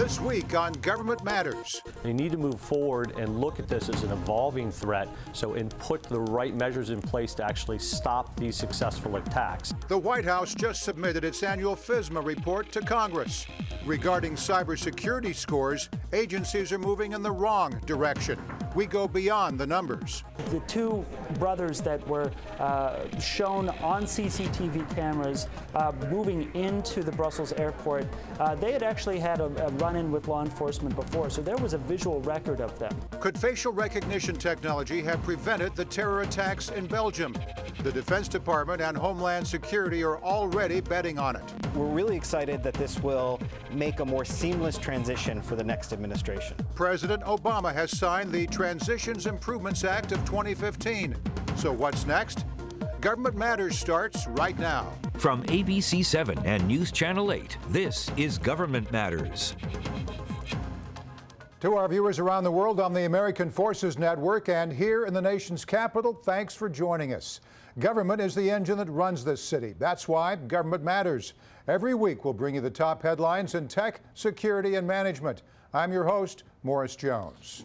This week on Government Matters. You need to move forward and look at this as an evolving threat, and put the right measures in place to actually stop these successful attacks. The White House just submitted its annual FISMA report to Congress. Regarding cybersecurity scores, agencies are moving in the wrong direction. We go beyond the numbers. The two brothers that were shown on CCTV cameras moving into the Brussels airport, they had actually had a run-in with law enforcement before, so there was a visual record of them. Could facial recognition technology have prevented the terror attacks in Belgium? The Defense Department and Homeland Security are already betting on it. We're really excited that this will make a more seamless transition for the next administration. President Obama has signed the Transitions Improvements Act of 2015. So what's next? Government Matters starts right now. From ABC 7 and News Channel 8, this is Government Matters. To our viewers around the world on the American Forces Network and here in the nation's capital, thanks for joining us. Government is the engine that runs this city. That's why Government Matters. Every week we'll bring you the top headlines in tech, security, and management. I'm your host, Morris Jones.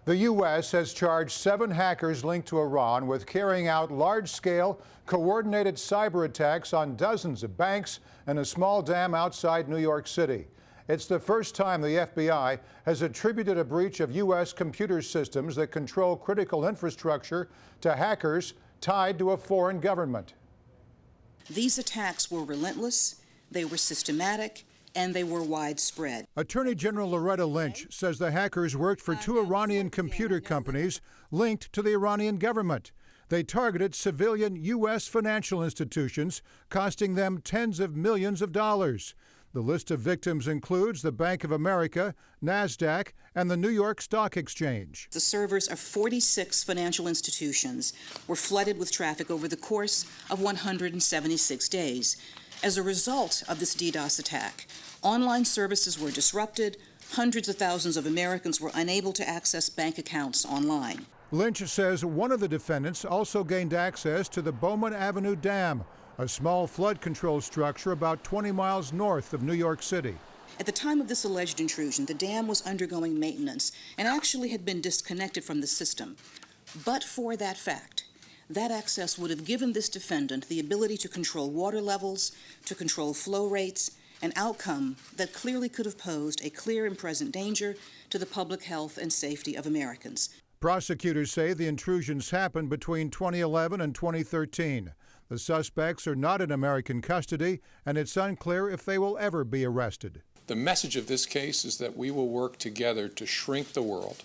The U.S. has charged 7 hackers linked to Iran with carrying out large-scale, coordinated cyber attacks on dozens of banks and a small dam outside New York City. It's the first time the FBI has attributed a breach of U.S. computer systems that control critical infrastructure to hackers tied to a foreign government. These attacks were relentless, they were systematic, and they were widespread. Attorney General Loretta Lynch says the hackers worked for 2 Iranian computer companies linked to the Iranian government. They targeted civilian U.S. financial institutions, costing them tens of millions of dollars. The list of victims includes the Bank of America, NASDAQ, and the New York Stock Exchange. The servers of 46 financial institutions were flooded with traffic over the course of 176 days. As a result of this DDoS attack, online services were disrupted, hundreds of thousands of Americans were unable to access bank accounts online. Lynch says one of the defendants also gained access to the Bowman Avenue Dam, a small flood control structure about 20 miles north of New York City. At the time of this alleged intrusion, the dam was undergoing maintenance and actually had been disconnected from the system. But for that fact, that access would have given this defendant the ability to control water levels, to control flow rates, an outcome that clearly could have posed a clear and present danger to the public health and safety of Americans. Prosecutors say the intrusions happened between 2011 and 2013. The suspects are not in American custody, and it's unclear if they will ever be arrested. The message of this case is that we will work together to shrink the world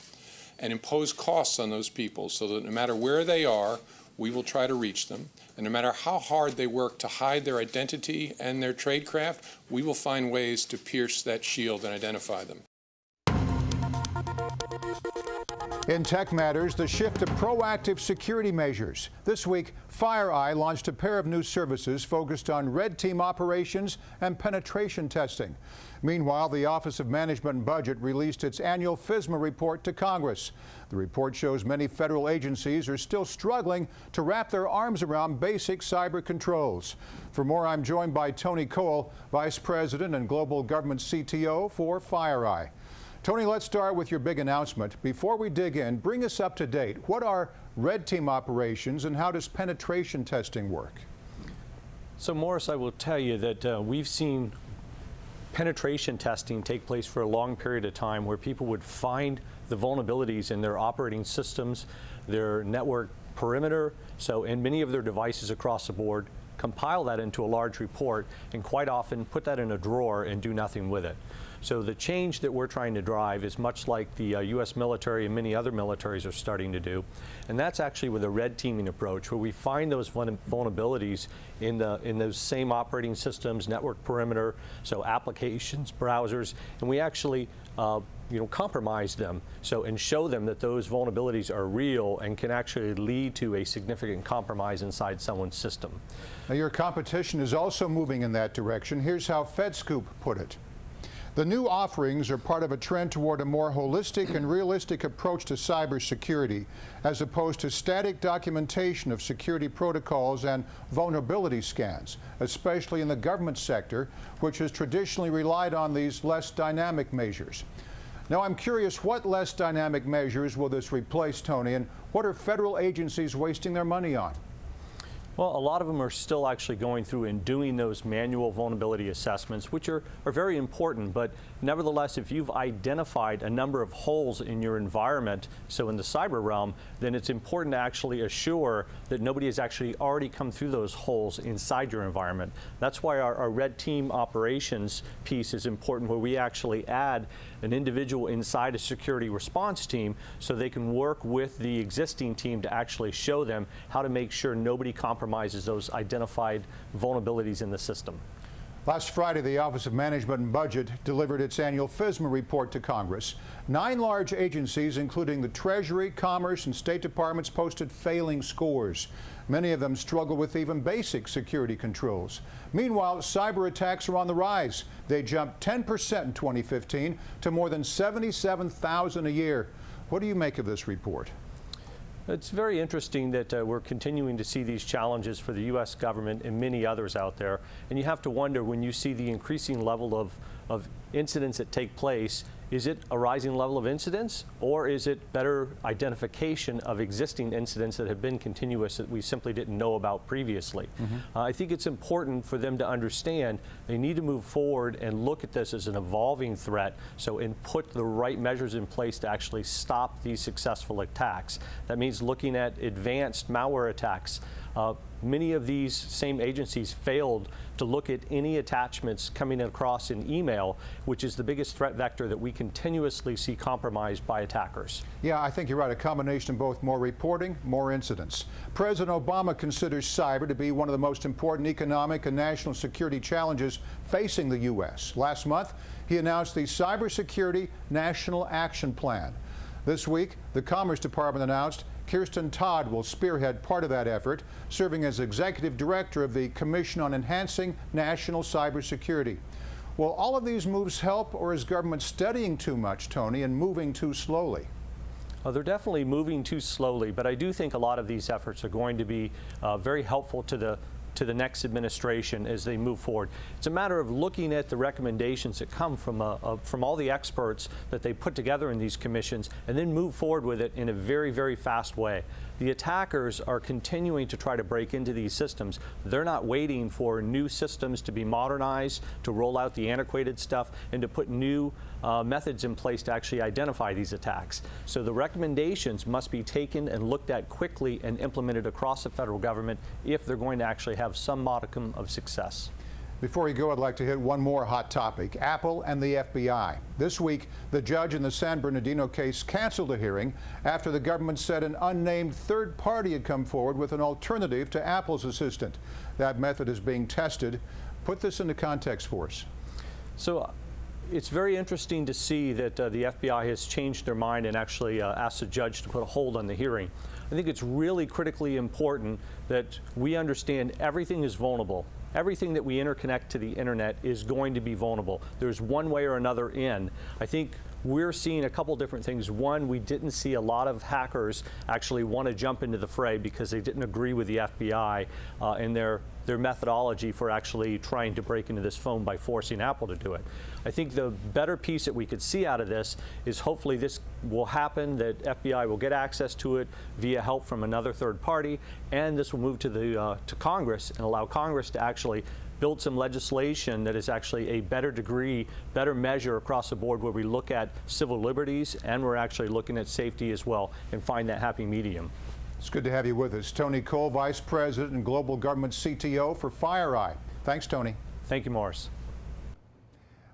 and impose costs on those people so that no matter where they are, we will try to reach them. And no matter how hard they work to hide their identity and their tradecraft, we will find ways to pierce that shield and identify them. In Tech Matters, the shift to proactive security measures. This week, FireEye launched a pair of new services focused on red team operations and penetration testing. Meanwhile, the Office of Management and Budget released its annual FISMA report to Congress. The report shows many federal agencies are still struggling to wrap their arms around basic cyber controls. For more, I'm joined by Tony Cole, Vice President and Global Government CTO for FireEye. Tony, let's start with your big announcement. Before we dig in, bring us up to date. What are red team operations and how does penetration testing work? So, Morris, I will tell you that we've seen penetration testing take place for a long period of time where people would find the vulnerabilities in their operating systems, their network perimeter, and many of their devices across the board, compile that into a large report, and quite often put that in a drawer and do nothing with it. So the change that we're trying to drive is much like the U.S. military and many other militaries are starting to do, and that's actually with a red teaming approach, where we find those vulnerabilities in those same operating systems, network perimeter, so applications, browsers, and we actually compromise them and show them that those vulnerabilities are real and can actually lead to a significant compromise inside someone's system. Now, your competition is also moving in that direction. Here's how FedScoop put it. The new offerings are part of a trend toward a more holistic and realistic approach to cybersecurity, as opposed to static documentation of security protocols and vulnerability scans, especially in the government sector, which has traditionally relied on these less dynamic measures. Now, I'm curious, what less dynamic measures will this replace, Tony, and what are federal agencies wasting their money on? Well, a lot of them are still actually going through and doing those manual vulnerability assessments, which are very important. But nevertheless, if you've identified a number of holes in your environment, so in the cyber realm, then it's important to actually assure that nobody has actually already come through those holes inside your environment. That's why our red team operations piece is important, where we actually add an individual inside a security response team so they can work with the existing team to actually show them how to make sure nobody compromises those identified vulnerabilities in the system. Last Friday, the Office of Management and Budget delivered its annual FISMA report to Congress. 9 large agencies, including the Treasury, Commerce, and State Departments, posted failing scores. Many of them struggle with even basic security controls. Meanwhile, cyber attacks are on the rise. They jumped 10% in 2015 to more than 77,000 a year. What do you make of this report? It's very interesting that we're continuing to see these challenges for the U.S. government and many others out there. And you have to wonder, when you see the increasing level of incidents that take place, is it a rising level of incidents, or is it better identification of existing incidents that have been continuous that we simply didn't know about previously? I think it's important for them to understand they need to move forward and look at this as an evolving threat, and put the right measures in place to actually stop these successful attacks. That means looking at advanced malware attacks. Many of these same agencies failed to look at any attachments coming across in email, which is the biggest threat vector that we continuously see compromised by attackers. Yeah, I think you're right. A combination of both more reporting, more incidents. President Obama considers cyber to be one of the most important economic and national security challenges facing the U.S. Last month, he announced the Cybersecurity National Action Plan. This week, the Commerce Department announced Kirsten Todd will spearhead part of that effort, serving as executive director of the Commission on Enhancing National Cybersecurity. Will all of these moves help, or is government studying too much, Tony, and moving too slowly? They're definitely moving too slowly, but I do think a lot of these efforts are going to be very helpful to the next administration as they move forward. It's a matter of looking at the recommendations that come from all the experts that they put together in these commissions, and then move forward with it in a very, very fast way. The attackers are continuing to try to break into these systems. They're not waiting for new systems to be modernized, to roll out the antiquated stuff, and to put new methods in place to actually identify these attacks. So the recommendations must be taken and looked at quickly and implemented across the federal government if they're going to actually have some modicum of success. Before you go, I'd like to hit one more hot topic: Apple and the FBI. This week, the judge in the San Bernardino case canceled a hearing after the government said an unnamed third party had come forward with an alternative to Apple's assistant. That method is being tested. Put this into context for us. So it's very interesting to see that the FBI has changed their mind and actually asked the judge to put a hold on the hearing. I think it's really critically important that we understand everything is vulnerable. Everything that we interconnect to the internet is going to be vulnerable. There's one way or another in. I think we're seeing a couple different things. One, we didn't see a lot of hackers actually want to jump into the fray because they didn't agree with the FBI and their methodology for actually trying to break into this phone by forcing Apple to do it. I think the better piece that we could see out of this is hopefully this will happen, that FBI will get access to it via help from another third party, and this will move to Congress and allow Congress to actually build some legislation that is actually a better degree, better measure across the board, where we look at civil liberties and we're actually looking at safety as well, and find that happy medium. It's good to have you with us. Tony Cole, Vice President and Global Government CTO for FireEye. Thanks, Tony. Thank you, Morris.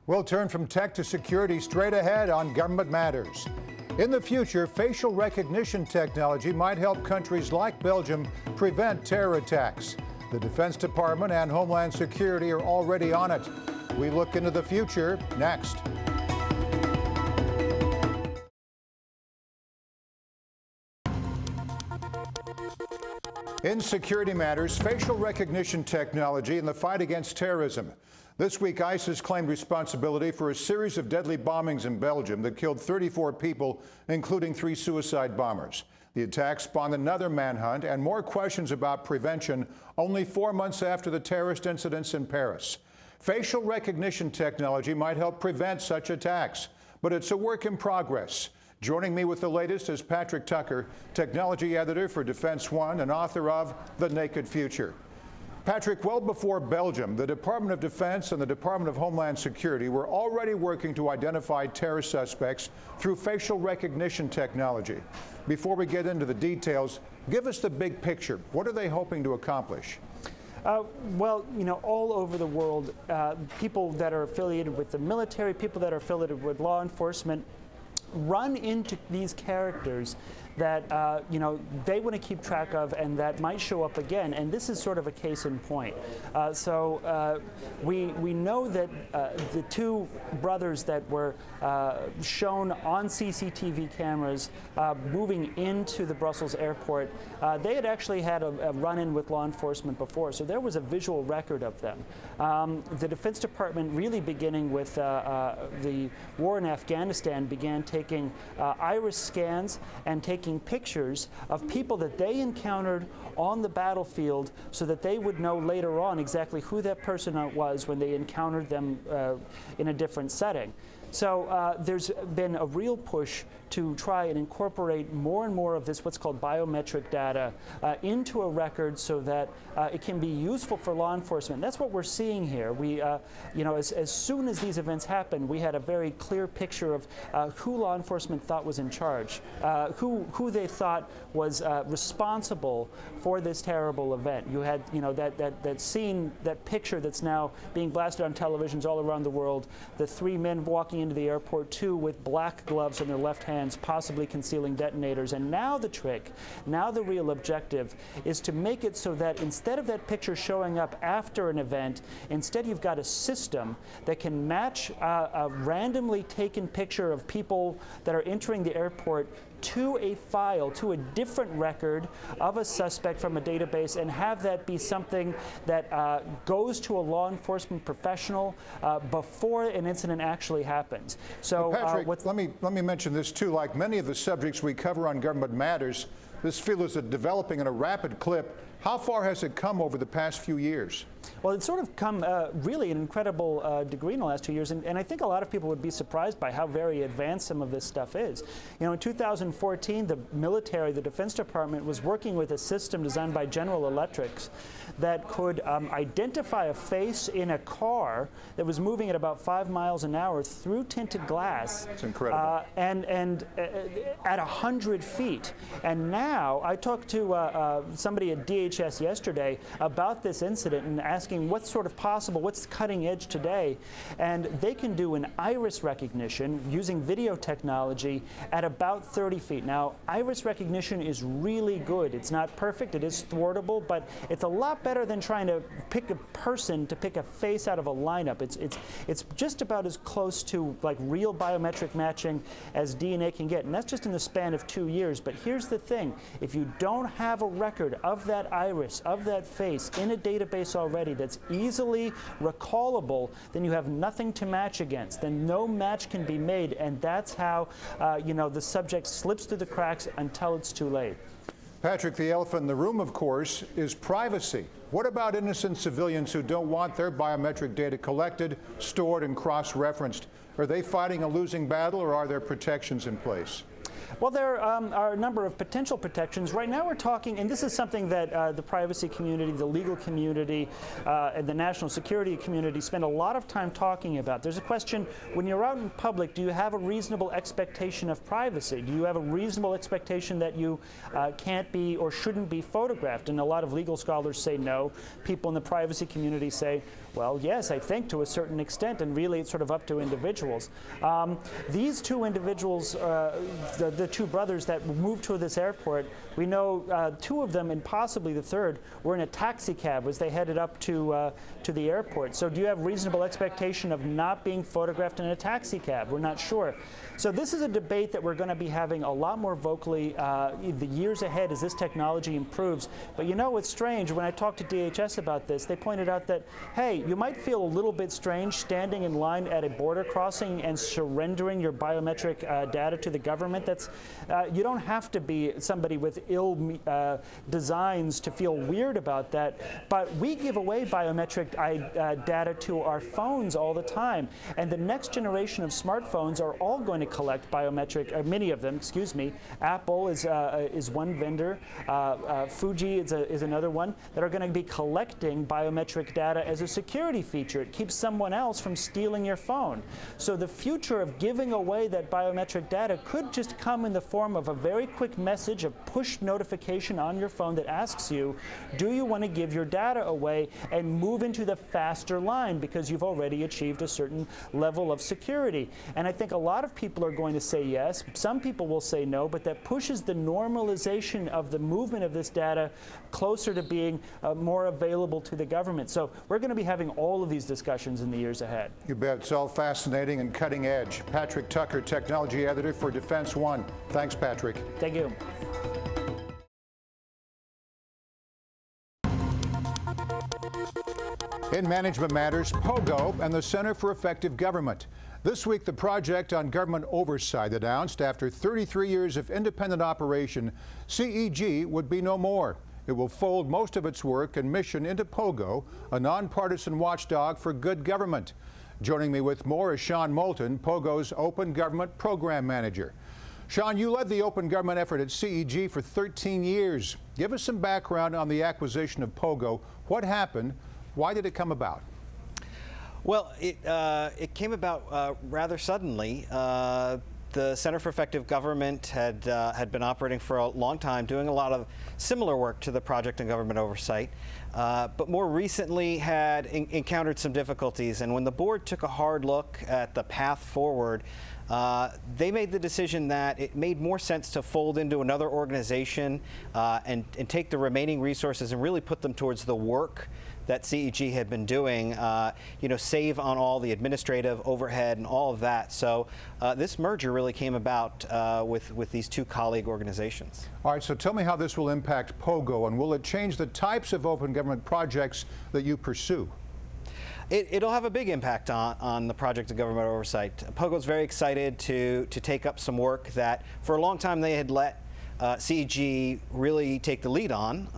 We'll turn from tech to security straight ahead on Government Matters. In the future, facial recognition technology might help countries like Belgium prevent terror attacks. The Defense Department and Homeland Security are already on it. We look into the future next. In security matters, facial recognition technology in the fight against terrorism. This week, ISIS claimed responsibility for a series of deadly bombings in Belgium that killed 34 people, including 3 suicide bombers. The attack spawned another manhunt and more questions about prevention only 4 months after the terrorist incidents in Paris. Facial recognition technology might help prevent such attacks, but it's a work in progress. Joining me with the latest is Patrick Tucker, technology editor for Defense One and author of The Naked Future. Patrick, well before Belgium, the Department of Defense and the Department of Homeland Security were already working to identify terror suspects through facial recognition technology. Before we get into the details, give us the big picture. What are they hoping to accomplish? Well, you know, all over the world, people that are affiliated with the military, people that are affiliated with law enforcement, run into these characters that you know, they want to keep track of and that might show up again, and this is sort of a case in point. We know that the 2 brothers that were shown on CCTV cameras moving into the Brussels airport, they had actually had a run-in with law enforcement before, so there was a visual record of them. The Defense Department, really beginning with the war in Afghanistan, began taking iris scans and taking pictures of people that they encountered on the battlefield so that they would know later on exactly who that person was when they encountered them in a different setting. So there's been a real push to try and incorporate more and more of this, what's called biometric data, into a record so that it can be useful for law enforcement. That's what we're seeing here. We, you know, as soon as these events happened, we had a very clear picture of who law enforcement thought was in charge, who they thought was responsible for this terrible event. You had, you know, that scene, that picture that's now being blasted on televisions all around the world, the 3 men walking into the airport, 2 with black gloves on their left hands, possibly concealing detonators. And now the trick, now the real objective, is to make it so that instead of that picture showing up after an event, instead you've got a system that can match a randomly taken picture of people that are entering the airport to a file, to a different record of a suspect from a database, and have that be something that goes to a law enforcement professional before an incident actually happens. So, Patrick, let me mention this too. Like many of the subjects we cover on Government Matters, this field is developing at a rapid clip. How far has it come over the past few years? Well, it's sort of come really an incredible degree in the last 2 years, and I think a lot of people would be surprised by how very advanced some of this stuff is. You know, in 2014, the military, the Defense Department, was working with a system designed by General Electric that could identify a face in a car that was moving at about 5 miles an hour through tinted glass. That's incredible. And at 100 feet. And now, I talked to somebody at DHS yesterday about this incident and asking what's sort of possible, what's cutting edge today, and they can do an iris recognition using video technology at about 30 feet. Now, iris recognition is really good. It's not perfect, it is thwartable, but it's a lot better than trying to pick a person to pick a face out of a lineup. It's just about as close to like real biometric matching as DNA can get, and that's just in the span of 2 years. But here's the thing, if you don't have a record of that iris, of that face in a database already that's easily recallable, then you have nothing to match against. Then no match can be made, and that's how you know, the subject slips through the cracks until it's too late. Patrick, the elephant in the room, of course, is privacy. What about innocent civilians who don't want their biometric data collected, stored, and cross-referenced? Are they fighting a losing battle, or are there protections in place? Well, there are a number of potential protections. Right now we're talking, and this is something that the privacy community, the legal community, and the national security community spend a lot of time talking about. There's a question, when you're out in public, do you have a reasonable expectation of privacy? Do you have a reasonable expectation that you can't be or shouldn't be photographed? And a lot of legal scholars say no. People in the privacy community say, well, yes, I think to a certain extent, and really it's sort of up to individuals. These two individuals, the two brothers that moved to this airport, we know two of them and possibly the third were in a taxi cab as they headed up to the airport. So do you have reasonable expectation of not being photographed in a taxi cab? We're not sure. So this is a debate that we're going to be having a lot more vocally the years ahead as this technology improves. But you know what's strange? When I talked to DHS about this, they pointed out that, hey, you might feel a little bit strange standing in line at a border crossing and surrendering your biometric data to the government. That's you don't have to be somebody with ill designs to feel weird about that. But we give away biometric data to our phones all the time, and the next generation of smartphones are all going to collect biometric, many of them, excuse me. Apple is one vendor, Fuji is another one, that are going to be collecting biometric data as a security feature. It keeps someone else from stealing your phone. So the future of giving away that biometric data could just come in the form of a very quick message, a push notification on your phone that asks you, do you want to give your data away and move into the faster line because you've already achieved a certain level of security? And I think a lot of people are going to say yes. Some people will say no, but that pushes the normalization of the movement of this data closer to being more available to the government. So we're going to be having all of these discussions in the years ahead. You bet. It's all fascinating and cutting edge. Patrick Tucker, Technology Editor for Defense One. Thanks, Patrick. Thank you. In Management Matters, Pogo and the Center for Effective Government. This week, the Project on Government Oversight announced after 33 years of independent operation, CEG would be no more. It will fold most of its work and mission into Pogo, a nonpartisan watchdog for good government. Joining me with more is Sean Moulton, Pogo's Open Government Program Manager. Sean, you led the open government effort at CEG for 13 years. Give us some background on the acquisition of Pogo. What happened? Why did it come about? Well, it came about rather suddenly. The Center for Effective Government had been operating for a long time, doing a lot of similar work to the Project on Government Oversight, but more recently had encountered some difficulties. And when the board took a hard look at the path forward, they made the decision that it made more sense to fold into another organization and take the remaining resources and really put them towards the work that CEG had been doing, save on all the administrative overhead and all of that. So this merger really came about with these two colleague organizations. All right, so tell me how this will impact Pogo, and will it change the types of open government projects that you pursue? It'll have a big impact on the Project of Government Oversight. Pogo's very excited to take up some work that for a long time they had let CEG really take the lead on.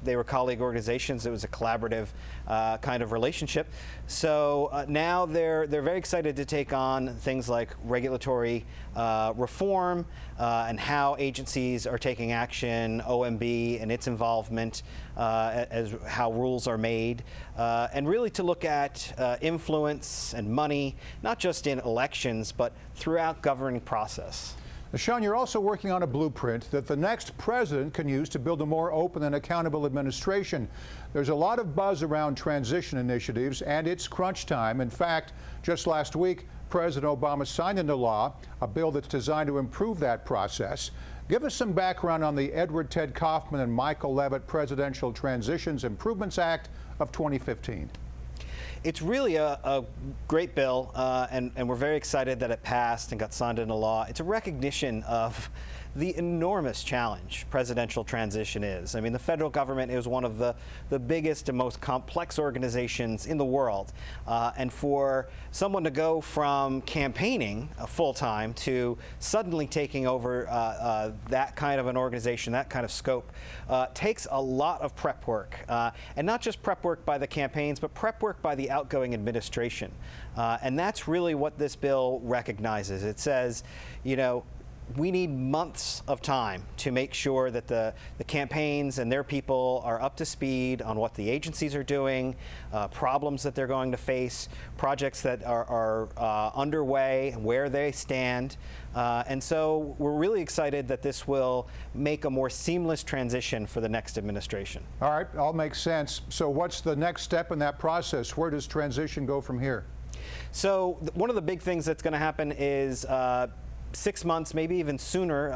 They were colleague organizations. It was a collaborative kind of relationship. So now they're very excited to take on things like regulatory reform and how agencies are taking action, OMB and its involvement as how rules are made, and really to look at influence and money, not just in elections, but throughout governing process. Sean, you're also working on a blueprint that the next president can use to build a more open and accountable administration. There's a lot of buzz around transition initiatives, and it's crunch time. In fact, just last week, President Obama signed into law a bill that's designed to improve that process. Give us some background on the Edward Ted Kaufman and Michael Levitt Presidential Transitions Improvements Act of 2015. It's really a great bill, and we're very excited that it passed and got signed into law. It's a recognition of the enormous challenge presidential transition is. I mean, the federal government is one of the biggest and most complex organizations in the world. And for someone to go from campaigning full-time to suddenly taking over that kind of an organization, that kind of scope, takes a lot of prep work. And not just prep work by the campaigns, but prep work by the outgoing administration. And that's really what this bill recognizes. It says, we need months of time to make sure that the campaigns and their people are up to speed on what the agencies are doing, problems that they're going to face, projects that are underway, where they stand. And so we're really excited that this will make a more seamless transition for the next administration. All right, all makes sense. So what's the next step in that process? Where does transition go from here? So one of the big things that's going to happen is 6 months, maybe even sooner,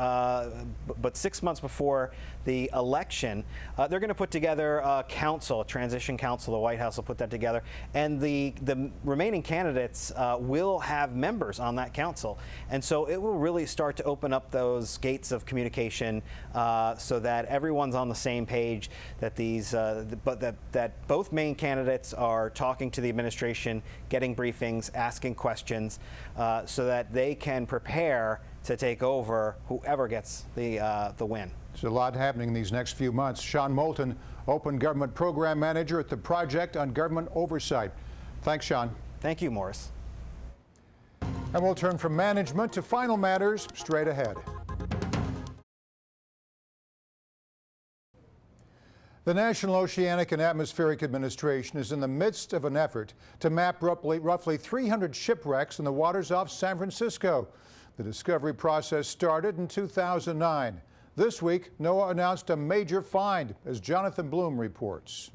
but 6 months before the election, they're going to put together a council, a transition council. The White House will put that together, and the remaining candidates will have members on that council, and so it will really start to open up those gates of communication so that everyone's on the same page. That that both main candidates are talking to the administration, getting briefings, asking questions, so that they can prepare to take over whoever gets the win. There's a lot happening in these next few months. Sean Moulton, Open Government Program Manager at the Project on Government Oversight. Thanks, Sean. Thank you, Morris. And we'll turn from management to final matters straight ahead. The National Oceanic and Atmospheric Administration is in the midst of an effort to map roughly 300 shipwrecks in the waters off San Francisco. The discovery process started in 2009. This week, NOAA announced a major find, as Jonathan Bloom reports.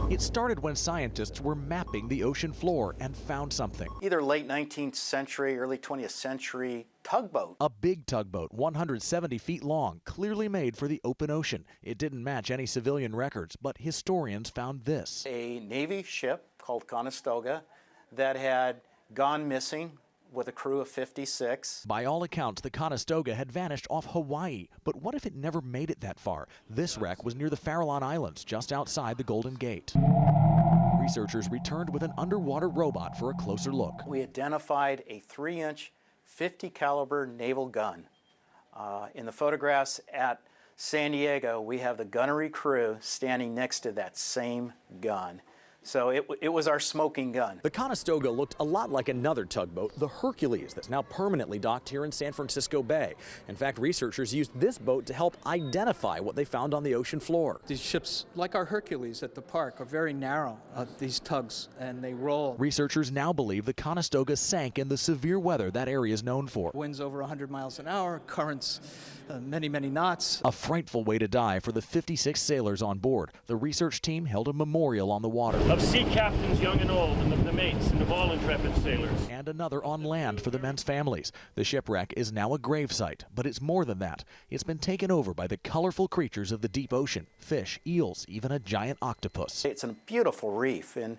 It started when scientists were mapping the ocean floor and found something. Either late 19th century, early 20th century tugboat. A big tugboat, 170 feet long, clearly made for the open ocean. It didn't match any civilian records, but historians found this. A Navy ship called Conestoga that had gone missing with a crew of 56. By all accounts, the Conestoga had vanished off Hawaii. But what if it never made it that far? This wreck was near the Farallon Islands, just outside the Golden Gate. Researchers returned with an underwater robot for a closer look. We identified a 3-inch 50 caliber naval gun. In the photographs at San Diego, we have the gunnery crew standing next to that same gun. So it was our smoking gun. The Conestoga looked a lot like another tugboat, the Hercules, that's now permanently docked here in San Francisco Bay. In fact, researchers used this boat to help identify what they found on the ocean floor. These ships, like our Hercules at the park, are very narrow, these tugs, and they roll. Researchers now believe the Conestoga sank in the severe weather that area is known for. Winds over 100 miles an hour, currents many, many knots. A frightful way to die for the 56 sailors on board. The research team held a memorial on the water. Of sea captains young and old, and of the mates, and of all intrepid sailors. And another on land for the men's families. The shipwreck is now a gravesite, but it's more than that. It's been taken over by the colorful creatures of the deep ocean. Fish, eels, even a giant octopus. It's a beautiful reef, and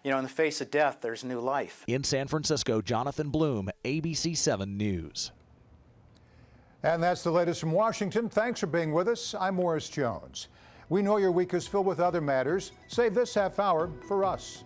you know, in the face of death, there's new life. In San Francisco, Jonathan Bloom, ABC 7 News. And that's the latest from Washington. Thanks for being with us. I'm Morris Jones. We know your week is filled with other matters. Save this half hour for us.